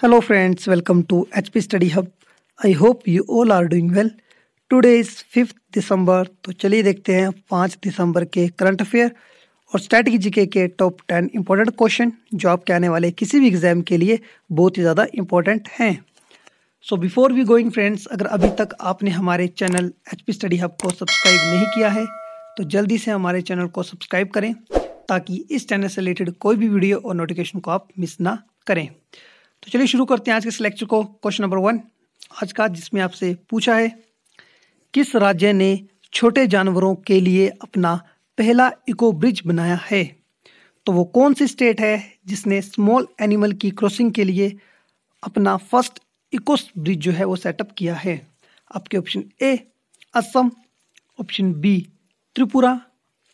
Hello friends, welcome to HP Study Hub. I hope you all are doing well. Today is 5th दिसंबर। तो चलिए देखते हैं 5 दिसंबर के current affair और strategy GK के टॉप 10 इंपॉर्टेंट क्वेश्चन जो आपके आने वाले किसी भी एग्जाम के लिए बहुत ही ज़्यादा इंपॉर्टेंट हैं। So before we going friends, अगर अभी तक आपने हमारे चैनल HP स्टडी हब को सब्सक्राइब नहीं किया है तो जल्दी से हमारे चैनल को सब्सक्राइब करें ताकि इस चैनल से रिलेटेड कोई भी वीडियो और नोटिफिकेशन को आप मिस ना करें। तो चलिए शुरू करते हैं आज के इस लेक्चर को। क्वेश्चन नंबर 1 आज का, जिसमें आपसे पूछा है किस राज्य ने छोटे जानवरों के लिए अपना पहला इको ब्रिज बनाया है। तो वो कौन सी स्टेट है जिसने स्मॉल एनिमल की क्रॉसिंग के लिए अपना फर्स्ट इको ब्रिज जो है वो सेटअप किया है। आपके option A Assam, option B Tripura,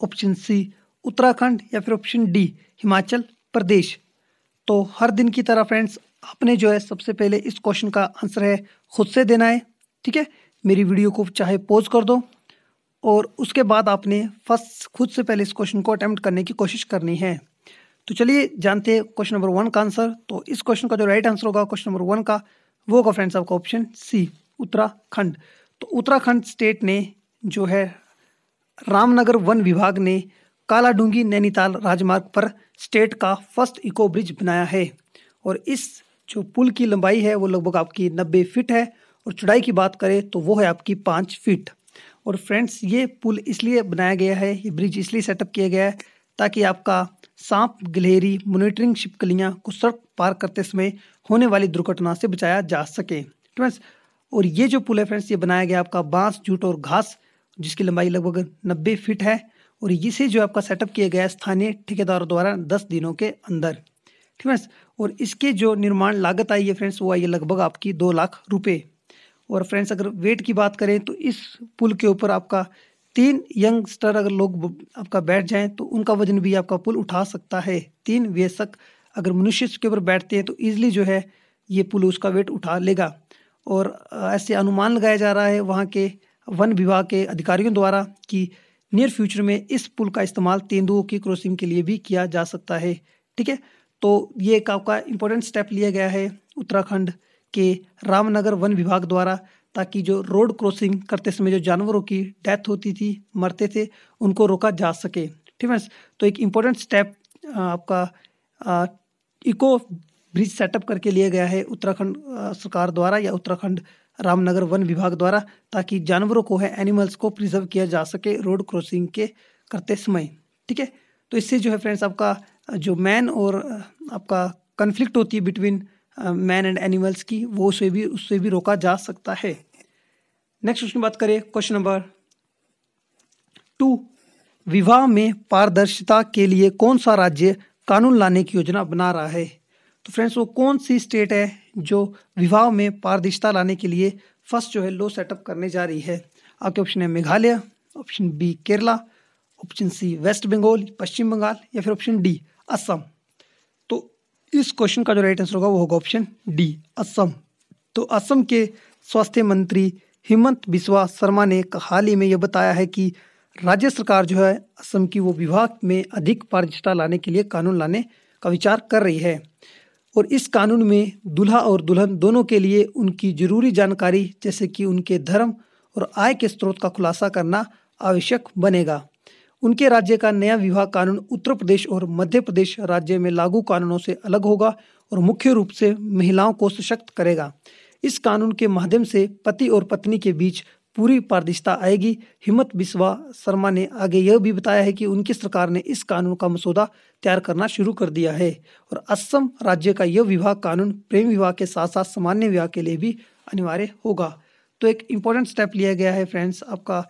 option C Uttarakhand या फिर ऑप्शन डी हिमाचल प्रदेश। तो हर दिन की तरह फ्रेंड्स आपने जो है सबसे पहले इस क्वेश्चन का आंसर है खुद से देना है। ठीक है, मेरी वीडियो को चाहे पॉज कर दो और उसके बाद आपने फर्स्ट खुद से पहले इस क्वेश्चन को अटेम्प्ट करने की कोशिश करनी है। तो चलिए जानते हैं क्वेश्चन नंबर 1 का आंसर। तो इस क्वेश्चन का जो राइट आंसर होगा क्वेश्चन नंबर 1 का, वो होगा फ्रेंड्स आपका ऑप्शन सी उत्तराखंड। तो उत्तराखंड स्टेट ने जो है रामनगर वन विभाग ने कालाडूंगी नैनीताल राजमार्ग पर स्टेट का फर्स्ट इको ब्रिज बनाया है और इस जो पुल की लंबाई है वो लगभग आपकी 90 फीट है और चौड़ाई की बात करें तो वो है आपकी 5 फीट। और फ्रेंड्स ये पुल इसलिए बनाया गया है, ये ब्रिज इसलिए सेटअप किया गया है ताकि आपका सांप, गिलहरी, मॉनिटरिंग छिपकलियाँ को सड़क पार करते समय होने वाली दुर्घटना से बचाया जा सके फ्रेंड्स। और ये जो पुल है फ्रेंड्स ये बनाया गया आपका बांस, जूट और घास, जिसकी लंबाई लगभग 90 फीट है और इसे जो आपका सेटअप किया गया है स्थानीय ठेकेदारों द्वारा 10 दिनों के अंदर। ठीक है, और इसके जो निर्माण लागत आई है फ्रेंड्स वो आई है लगभग आपकी 2 लाख रुपए। और फ्रेंड्स अगर वेट की बात करें तो इस पुल के ऊपर आपका 3 यंगस्टर अगर लोग आपका बैठ जाएं तो उनका वजन भी आपका पुल उठा सकता है। 3 वयस्क अगर मनुष्य के ऊपर बैठते हैं तो ईजिली जो है ये पुल उसका वेट उठा लेगा। और ऐसे अनुमान लगाया जा रहा है वहाँ के वन विभाग के अधिकारियों द्वारा कि नियर फ्यूचर में इस पुल का इस्तेमाल तेंदुओं की क्रॉसिंग के लिए भी किया जा सकता है। ठीक है, तो ये एक आपका इम्पोर्टेंट स्टेप लिया गया है उत्तराखंड के रामनगर वन विभाग द्वारा ताकि जो रोड क्रॉसिंग करते समय जो जानवरों की डेथ होती थी, मरते थे, उनको रोका जा सके। ठीक है, तो एक इम्पोर्टेंट स्टेप आपका इको ब्रिज सेटअप करके लिया गया है उत्तराखंड सरकार द्वारा या उत्तराखंड रामनगर वन विभाग द्वारा ताकि जानवरों को है एनिमल्स को प्रिजर्व किया जा सके रोड क्रॉसिंग के करते समय। ठीक है, तो इससे जो है फ्रेंड्स आपका जो मैन और आपका कन्फ्लिक्ट होती है बिटवीन मैन एंड एनिमल्स की, वो उससे भी रोका जा सकता है। नेक्स्ट क्वेश्चन बात करें क्वेश्चन नंबर 2, विवाह में पारदर्शिता के लिए कौन सा राज्य कानून लाने की योजना बना रहा है। तो फ्रेंड्स वो कौन सी स्टेट है जो विवाह में पारदर्शिता लाने के लिए फर्स्ट जो है लॉ सेटअप करने जा रही है। आपके ऑप्शन है Meghalaya, option B Kerala, option C West Bengal पश्चिम बंगाल या फिर ऑप्शन डी असम। तो इस क्वेश्चन का जो राइट आंसर होगा वो होगा ऑप्शन डी असम। तो असम के स्वास्थ्य मंत्री हिमंत बिस्वा शर्मा ने हाल ही में यह बताया है कि राज्य सरकार जो है असम की वो विवाह में अधिक पारदर्शिता लाने के लिए कानून लाने का विचार कर रही है और इस कानून में दूल्हा और दुल्हन दोनों के लिए उनकी जरूरी जानकारी जैसे कि उनके धर्म और आय के स्रोत का खुलासा करना आवश्यक बनेगा। उनके राज्य का नया विवाह कानून उत्तर प्रदेश और मध्य प्रदेश राज्य में लागू कानूनों से अलग होगा और मुख्य रूप से महिलाओं को सशक्त करेगा। इस कानून के माध्यम से पति और पत्नी के बीच पूरी पारदर्शिता आएगी। हिमंत बिस्वा शर्मा ने आगे यह भी बताया है कि उनकी सरकार ने इस कानून का मसौदा तैयार करना शुरू कर दिया है और असम राज्य का यह विवाह कानून प्रेम विवाह के साथ साथ सामान्य विवाह के लिए भी अनिवार्य होगा। तो एक इम्पोर्टेंट स्टेप लिया गया है फ्रेंड्स आपका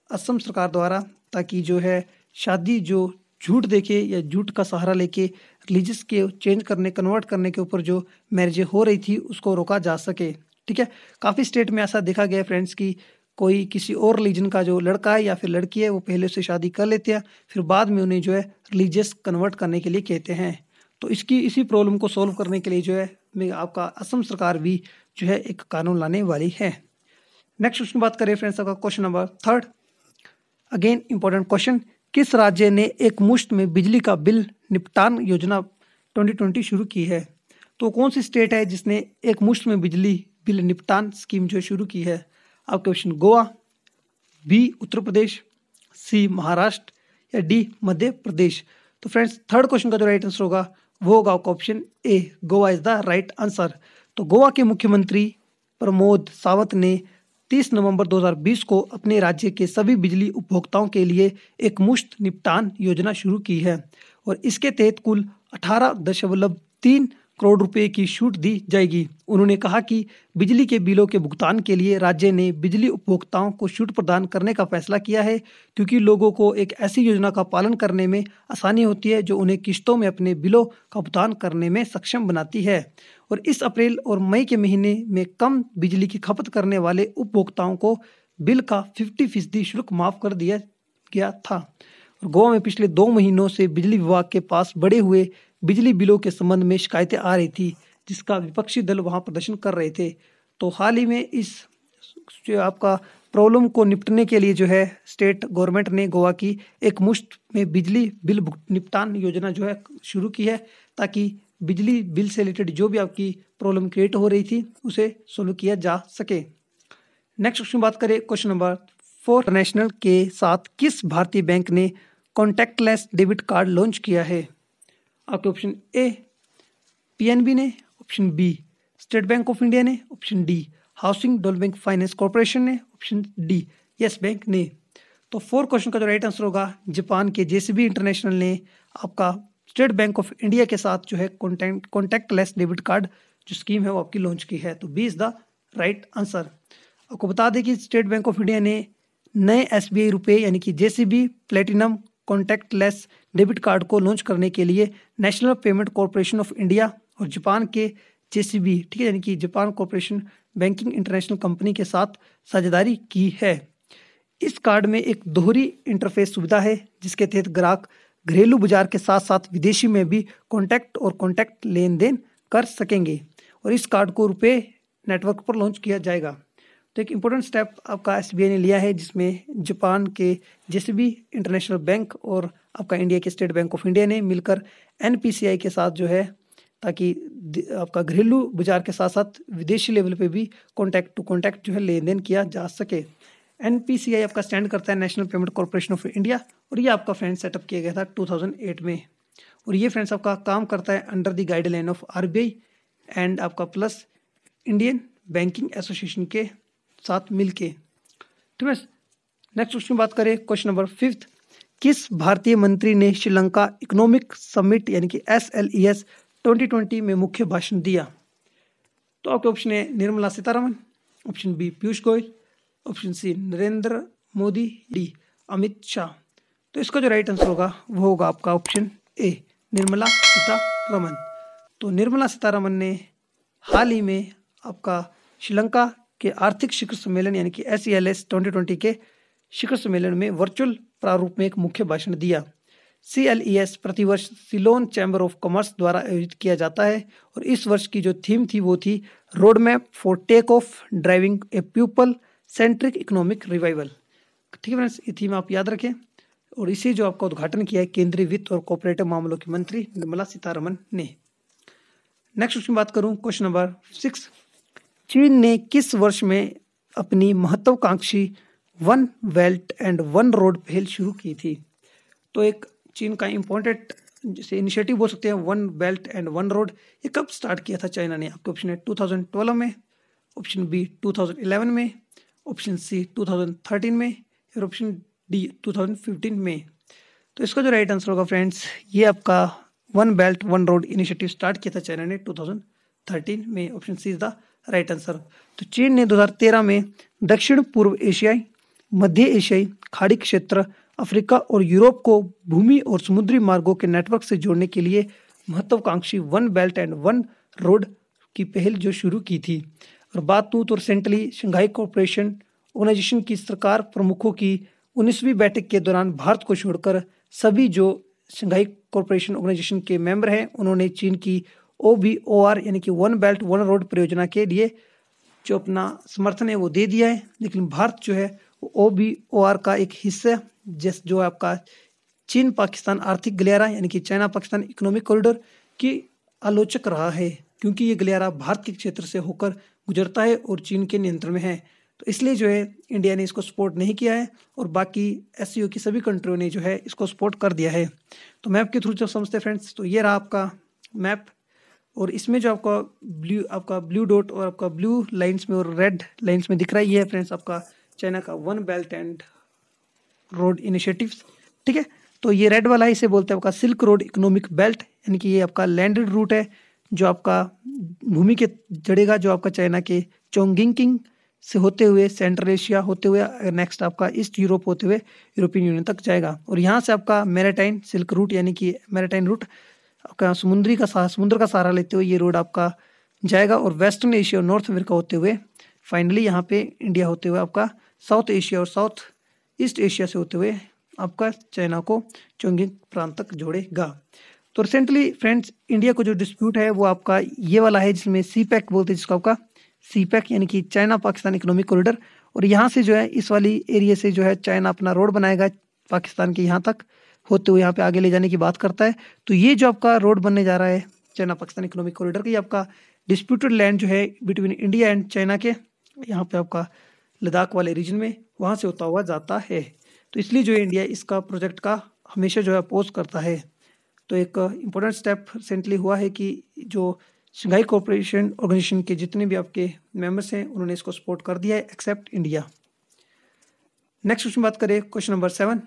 असम सरकार द्वारा ताकि जो है शादी जो झूठ देके या झूठ का सहारा लेके रिलीजियस के चेंज करने कन्वर्ट करने के ऊपर जो मैरिजें हो रही थी उसको रोका जा सके। ठीक है, काफ़ी स्टेट में ऐसा देखा गया फ्रेंड्स कि कोई किसी और रिलीजन का जो लड़का है या फिर लड़की है वो पहले से शादी कर लेते हैं, फिर बाद में उन्हें जो है रिलीजियस कन्वर्ट करने के लिए कहते हैं। तो इसी प्रॉब्लम को सॉल्व करने के लिए जो है आपका असम सरकार भी जो है एक कानून लाने वाली है। नेक्स्ट क्वेश्चन बात करें फ्रेंड्स आपका question number 3, again important question, किस राज्य ने एक मुश्त में बिजली का बिल निपटान योजना 2020 शुरू की है। तो कौन सी स्टेट है जिसने एक मुश्त में बिजली बिल निपटान स्कीम जो शुरू की है? आपके ऑप्शन गोवा, बी उत्तर प्रदेश, सी महाराष्ट्र या डी मध्य प्रदेश। तो फ्रेंड्स थर्ड क्वेश्चन का जो राइट आंसर होगा वो होगा आपका option A, Goa is the right answer. तो गोवा के मुख्यमंत्री प्रमोद सावंत ने 30 नवंबर 2020 को अपने राज्य के सभी बिजली उपभोक्ताओं के लिए एक मुश्त निपटान योजना शुरू की है और इसके तहत कुल 18.3 करोड़ रुपए की छूट दी जाएगी। उन्होंने कहा कि बिजली के बिलों के भुगतान के लिए राज्य ने बिजली उपभोक्ताओं को छूट प्रदान करने का फैसला किया है क्योंकि लोगों को एक ऐसी योजना का पालन करने में आसानी होती है जो उन्हें किश्तों में अपने बिलों का भुगतान करने में सक्षम बनाती है। और इस अप्रैल और मई के महीने में कम बिजली की खपत करने वाले उपभोक्ताओं को बिल का 50% शुल्क माफ कर दिया गया था। और गोवा में पिछले 2 महीनों से बिजली विभाग के पास बढ़े हुए बिजली बिलों के संबंध में शिकायतें आ रही थी जिसका विपक्षी दल वहां प्रदर्शन कर रहे थे। तो हाल ही में इस जो आपका प्रॉब्लम को निपटने के लिए जो है स्टेट गवर्नमेंट ने गोवा की एक मुश्त में बिजली बिल निपटान योजना जो है शुरू की है ताकि बिजली बिल से रिलेटेड जो भी आपकी प्रॉब्लम क्रिएट हो रही थी उसे सोल्व किया जा सके। नेक्स्ट क्वेश्चन बात करें क्वेश्चन नंबर 4, इंटरनेशनल के साथ किस भारतीय बैंक ने कॉन्टैक्टलेस डेबिट कार्ड लॉन्च किया है? आपके ऑप्शन ए पीएनबी ने, option B State Bank of India ने, option D Housing Development Finance Corporation ने, ऑप्शन डी यस बैंक ने। तो 4 क्वेश्चन का जो राइट आंसर होगा जापान के जेसीबी इंटरनेशनल ने आपका स्टेट बैंक ऑफ इंडिया के साथ जो है कॉन्टैक्टलेस डेबिट कार्ड जो स्कीम है वो आपकी लॉन्च की है। तो B is the right answer. आपको बता दें कि स्टेट बैंक ऑफ इंडिया ने नए एसबीआई रुपए यानी कि JCB platinum contactless debit card को लॉन्च करने के लिए national payment corporation of India और जापान के जेसीबी ठीक है यानी कि Japan corporation banking international company के साथ साझेदारी की है। इस कार्ड में एक दोहरी इंटरफेस सुविधा है जिसके तहत ग्राहक घरेलू बाजार के साथ साथ विदेशी में भी कॉन्टैक्ट लेन देन कर सकेंगे और इस कार्ड को रुपए नेटवर्क पर लॉन्च किया जाएगा। तो एक इम्पोर्टेंट स्टेप आपका एसबीआई ने लिया है जिसमें जापान के जेसीबी इंटरनेशनल बैंक और आपका इंडिया के स्टेट बैंक ऑफ इंडिया ने मिलकर एनपीसीआई के साथ जो है ताकि आपका घरेलू बाजार के साथ साथ विदेशी लेवल पे भी कॉन्टैक्ट टू कॉन्टैक्ट जो है लेन देन किया जा सके। एनपीसीआई आपका स्टैंड करता है national payment corporation of India और ये आपका फ्रेंड्स सेटअप किया गया था 2008 में और ये फ्रेंड्स आपका काम करता है under the guideline of RBI and आपका प्लस इंडियन बैंकिंग एसोसिएशन के साथ मिलके। ठीक है, नेक्स्ट क्वेश्चन बात करें क्वेश्चन नंबर 5, किस भारतीय मंत्री ने श्रीलंका इकोनॉमिक समिट यानी कि SLES 2020 में मुख्य भाषण दिया? तो आपके ऑप्शन है Nirmala Sitharaman, option B Piyush Goyal, option C Narendra Modi, D Amit Shah. तो इसका जो राइट आंसर होगा वो होगा आपका ऑप्शन ए निर्मला सीतारमन। तो निर्मला सीतारमन ने हाल ही में आपका श्रीलंका के आर्थिक शिखर सम्मेलन यानी कि SLES 2020 के शिखर सम्मेलन में वर्चुअल प्रारूप में एक मुख्य भाषण दिया। CLES प्रतिवर्ष सिलोन चैम्बर ऑफ कॉमर्स द्वारा आयोजित किया जाता है और इस वर्ष की जो थीम थी वो थी road map for take off driving a people centric economic revival. ठीक है फ्रेंड्स, ये थीम आप याद रखें और इसे जो आपका उद्घाटन किया है केंद्रीय वित्त और कोऑपरेटिव मामलों की मंत्री निर्मला सीतारमन ने। नेक्स्ट क्वेश्चन बात करूं क्वेश्चन नंबर 6, चीन ने किस वर्ष में अपनी महत्वाकांक्षी one belt and one road पहल शुरू की थी? तो एक चीन का इम्पोर्टेंट जैसे इनिशिएटिव बोल सकते हैं one belt and one road, ये कब स्टार्ट किया था चाइना ने? आपके ऑप्शन है 2012 में, ऑप्शन बी 2011 में, ऑप्शन सी 2013 में और ऑप्शन डी 2015 में। तो इसका जो राइट आंसर होगा फ्रेंड्स ये आपका one belt one road initiative start किया था चाइना ने 2013 में, option C is the right answer. तो चीन ने 2013 में दक्षिण पूर्व एशियाई, मध्य एशियाई, खाड़ी क्षेत्र, अफ्रीका और यूरोप को भूमि और समुद्री मार्गों के नेटवर्क से जोड़ने के लिए महत्वाकांक्षी one belt and one road की पहल जो शुरू की थी। और बात तो रिसेंटली शंघाई कोऑपरेशन ऑर्गेनाइजेशन की सरकार प्रमुखों की 19वीं बैठक के दौरान भारत को छोड़कर सभी जो शंघाई कोऑपरेशन ऑर्गेनाइजेशन के मेंबर हैं उन्होंने चीन की OBOR यानी कि वन बेल्ट वन रोड परियोजना के लिए जो अपना समर्थन है वो दे दिया है, लेकिन भारत जो है वो OBOR का एक हिस्सा जो आपका चीन पाकिस्तान आर्थिक गलियारा यानी कि चाइना पाकिस्तान इकोनॉमिक कॉरिडोर की आलोचक रहा है। क्योंकि ये गलियारा भारत के क्षेत्र से होकर गुजरता है और चीन के नियंत्रण में है। तो इसलिए जो है इंडिया ने इसको सपोर्ट नहीं किया है और बाकी एससीओ की सभी कंट्रियों ने जो है इसको सपोर्ट कर दिया है। तो मैप के थ्रू जब समझते हैं फ्रेंड्स, तो ये रहा आपका मैप, और इसमें जो आपका ब्लू डॉट और आपका ब्लू लाइंस में और रेड लाइंस में दिख रहा है, ये है फ्रेंड्स आपका चाइना का one belt and road initiatives. ठीक है, तो ये रेड वाला है, इसे बोलते हैं आपका सिल्क रोड इकोनॉमिक बेल्ट, यानी कि ये आपका लैंडेड रूट है जो आपका भूमि के जड़ेगा, जो आपका चाइना के चोंगिंग से होते हुए सेंट्रल एशिया होते हुए नेक्स्ट आपका ईस्ट यूरोप होते हुए यूरोपियन यूनियन तक जाएगा। और यहाँ से आपका मैरीटाइन सिल्क रूट यानी कि मैरीटाइन रूट आपका समुद्र का सहारा लेते हुए ये रोड आपका जाएगा और वेस्टर्न एशिया और नॉर्थ अमेरिका होते हुए फाइनली यहाँ पे इंडिया होते हुए आपका साउथ एशिया और साउथ ईस्ट एशिया से होते हुए आपका चाइना को चोंगिंग प्रांत तक जोड़ेगा। तो रिसेंटली फ्रेंड्स इंडिया को जो डिस्प्यूट है वो आपका ये वाला है, जिसमें सीपैक बोलते हैं, जिसको आपका सीपैक यानी कि चाइना पाकिस्तान इकोनॉमिक कॉरिडोर। और यहाँ से जो है इस वाली एरिया से जो है चाइना अपना रोड बनाएगा पाकिस्तान के यहाँ तक होते हुए यहाँ पे आगे ले जाने की बात करता है। तो ये जो आपका रोड बनने जा रहा है चाइना पाकिस्तान इकोनॉमिक कॉरिडोर का, ये आपका डिस्प्यूटेड लैंड जो है बिटवीन इंडिया एंड चाइना के यहाँ पे आपका लद्दाख वाले रीजन में वहाँ से होता हुआ जाता है। तो इसलिए जो इंडिया इसका प्रोजेक्ट का हमेशा जो है अपोज करता है। तो एक इम्पोर्टेंट स्टेप रिसेंटली हुआ है कि जो शंघाई कोऑपरेशन ऑर्गेनाइजेशन के जितने भी आपके मेंबर्स हैं उन्होंने इसको सपोर्ट कर दिया है एक्सेप्ट इंडिया। नेक्स्ट क्वेश्चन बात करें, क्वेश्चन नंबर 7,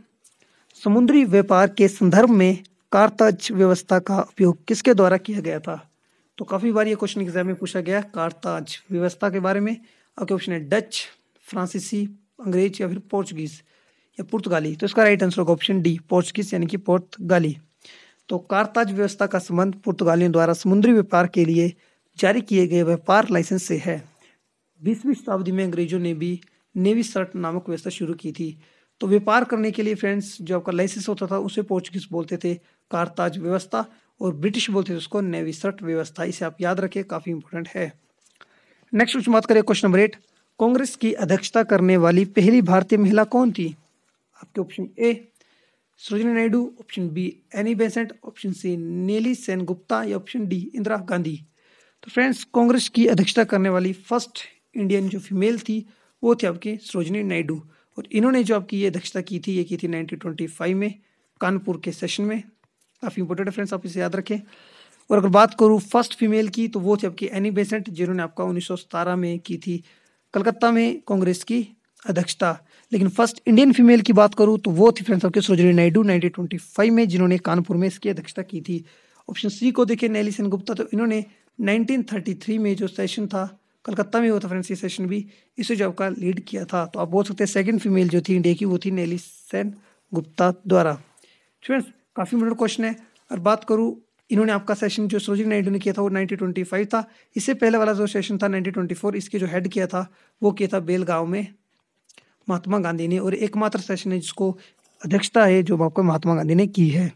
समुद्री व्यापार के संदर्भ में कारताज व्यवस्था का उपयोग किसके द्वारा किया गया था? तो काफ़ी बार ये क्वेश्चन एग्जाम में पूछा गया कारताज व्यवस्था के बारे में। आपके ऑप्शन है डच, फ्रांसीसी, अंग्रेज या फिर पोर्चुगीज या पुर्तगाली। तो इसका राइट आंसर होगा ऑप्शन डी, पोर्चुगीज यानी कि पुर्तगाली। तो कारताज व्यवस्था का संबंध पुर्तगालियों द्वारा समुद्री व्यापार के लिए जारी किए गए व्यापार लाइसेंस से है। 20वीं शताब्दी में अंग्रेजों ने भी नेवी सर्ट नामक व्यवस्था शुरू की थी। तो व्यापार करने के लिए फ्रेंड्स जो आपका लाइसेंस होता था उसे पोर्चुगीज बोलते थे कारताज व्यवस्था, और ब्रिटिश बोलते थे उसको नेवी सर्ट व्यवस्था। इसे आप याद रखें, काफ़ी इंपॉर्टेंट है। नेक्स्ट क्वेश्चन बात करें, क्वेश्चन नंबर 8, कांग्रेस की अध्यक्षता करने वाली पहली भारतीय महिला कौन थी? आपके option A Sarojini Naidu, option B Annie Besant, option C Nellie Sengupta या ऑप्शन डी इंदिरा गांधी। तो फ्रेंड्स कांग्रेस की अध्यक्षता करने वाली फर्स्ट इंडियन जो फीमेल थी वो थी आपकी सरोजिनी नायडू, और इन्होंने जो आपकी ये अध्यक्षता की थी ये की थी 1925 में कानपुर के सेशन में। काफ़ी इंपॉर्टेंट है फ्रेंड्स, आप इसे याद रखें। और अगर बात करूँ फर्स्ट फीमेल की तो वो थी आपकी एनी बेसेंट, जिन्होंने आपका 1917 में की थी कलकत्ता में कांग्रेस की अध्यक्षता। लेकिन फर्स्ट इंडियन फीमेल की बात करूँ तो वो थी फ्रेंड्स आपके सरोजिनी नायडू 1925 में, जिन्होंने कानपुर में इसकी अध्यक्षता की थी। ऑप्शन सी को देखें नेली सेनगुप्ता, तो इन्होंने 1933 में जो सेशन था कलकत्ता में हुआ था फ्रेंड्स, ये सेशन भी इसे जो आपका लीड किया था। तो आप बोल सकते हैं सेकंड फीमेल जो थी इंडिया की वो थी नेली सेनगुप्ता द्वारा। फ्रेंड्स काफ़ी इंपॉर्टेंट क्वेश्चन है। और बात करूँ इन्होंने आपका सेशन जो सरोजिनी नायडू ने किया था वो 1925 था। इससे पहले वाला जो सेशन था 1924, इसके जो हेड किया था वो किया था बेलगांव में महात्मा गांधी ने, और एकमात्र सेशन है जिसको अध्यक्षता है जो आपको महात्मा गांधी ने की है।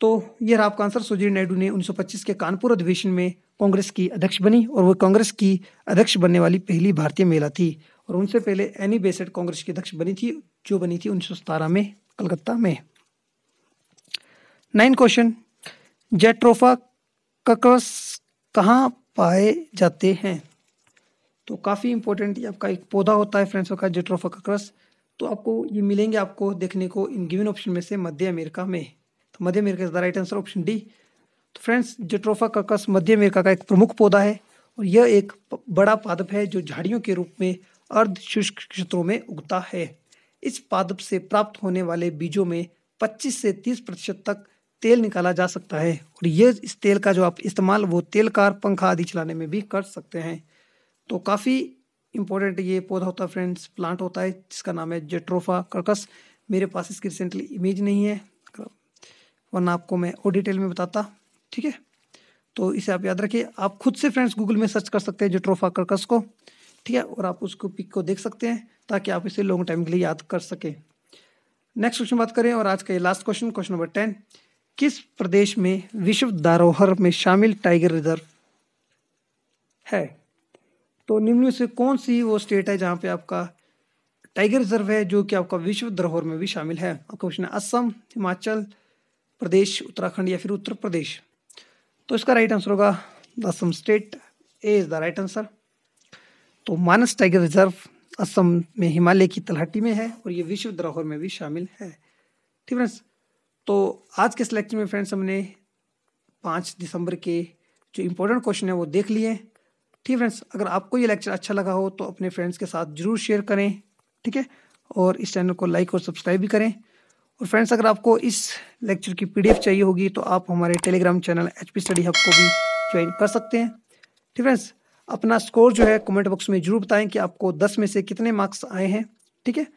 तो ये रहा आपका आंसर, सरोजिनी नायडू ने 1925 के कानपुर अधिवेशन में कांग्रेस की अध्यक्ष बनी, और वो कांग्रेस की अध्यक्ष बनने वाली पहली भारतीय महिला थी। और उनसे पहले एनी बेसेंट कांग्रेस की अध्यक्ष बनी थी, जो बनी थी 1917 में कलकत्ता में। 9 क्वेश्चन, जैट्रोफा ककस कहाँ पाए जाते हैं? तो काफ़ी इंपॉर्टेंट, ये आपका एक पौधा होता है फ्रेंड्स का जैट्रोफा ककस। तो आपको ये मिलेंगे आपको देखने को इन गिवन ऑप्शन में से मध्य अमेरिका में। तो मध्य America is the right answer, option D. तो फ्रेंड्स जैट्रोफा ककस मध्य अमेरिका का एक प्रमुख पौधा है, और यह एक बड़ा पादप है जो झाड़ियों के रूप में अर्ध शुष्क क्षेत्रों में उगता है। इस पादप से प्राप्त होने वाले बीजों में 25 से 30% तक तेल निकाला जा सकता है, और ये इस तेल का जो आप इस्तेमाल वो तेल कार पंखा आदि चलाने में भी कर सकते हैं। तो काफ़ी इंपॉर्टेंट ये पौधा होता है फ्रेंड्स, प्लांट होता है जिसका नाम है जैट्रोफा ककस। मेरे पास इसकी रिसेंटली इमेज नहीं है, वरना आपको मैं और डिटेल में बताता। ठीक है, तो इसे आप याद रखिए। आप खुद से फ्रेंड्स गूगल में सर्च कर सकते हैं जैट्रोफा ककस को, ठीक है, और आप उसको पिक को देख सकते हैं ताकि आप इसे लॉन्ग टाइम के लिए याद कर सकें। नेक्स्ट क्वेश्चन बात करें, और आज का ये लास्ट क्वेश्चन, क्वेश्चन नंबर 10, किस प्रदेश में विश्व धरोहर में शामिल टाइगर रिजर्व है? तो निम्न में से कौन सी वो स्टेट है जहाँ पे आपका टाइगर रिजर्व है जो कि आपका विश्व धरोहर में भी शामिल है? आपका ऑप्शन है असम, हिमाचल प्रदेश, उत्तराखंड या फिर उत्तर प्रदेश। तो इसका राइट आंसर होगा the Assam state, A is the right answer. तो मानस टाइगर रिजर्व असम में हिमालय की तलहटी में है और ये विश्व धरोहर में भी शामिल है। ठीक फ्रेंड्स, तो आज के इस लेक्चर में फ्रेंड्स हमने 5 दिसंबर के जो इम्पोर्टेंट क्वेश्चन है वो देख लिए। ठीक फ्रेंड्स, अगर आपको ये लेक्चर अच्छा लगा हो तो अपने फ्रेंड्स के साथ जरूर शेयर करें, ठीक है, और इस चैनल को लाइक और सब्सक्राइब भी करें। और फ्रेंड्स, अगर आपको इस लेक्चर की PDF चाहिए होगी तो आप हमारे Telegram channel HP study hub को भी ज्वाइन कर सकते हैं। ठीक फ्रेंड्स, अपना स्कोर जो है कमेंट बॉक्स में जरूर बताएं कि आपको 10 में से कितने मार्क्स आए हैं। ठीक है,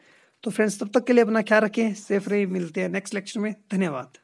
तो फ्रेंड्स तब तक के लिए अपना ख्याल रखें, सेफ रहिए, मिलते हैं नेक्स्ट लेक्चर में। धन्यवाद।